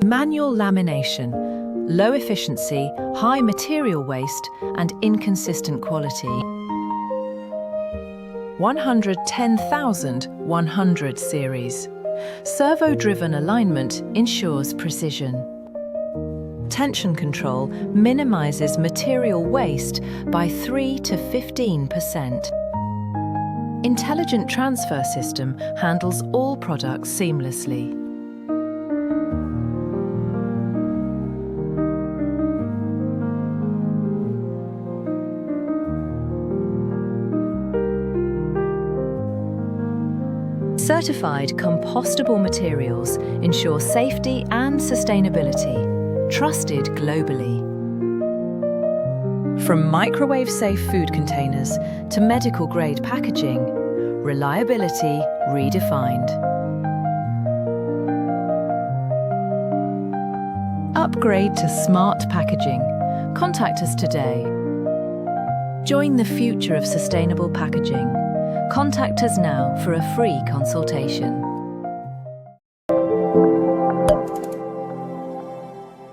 Manual lamination, low efficiency, high material waste, and inconsistent quality. 110,100 series. Servo-driven alignment ensures precision. Tension control minimizes material waste by 3 to 15%. Intelligent transfer system handles all products seamlessly. Certified compostable materials ensure safety and sustainability, trusted globally. From microwave-safe food containers to medical-grade packaging, reliability redefined. Upgrade to smart packaging. Contact us today. Join the future of sustainable packaging. Contact us now for a free consultation.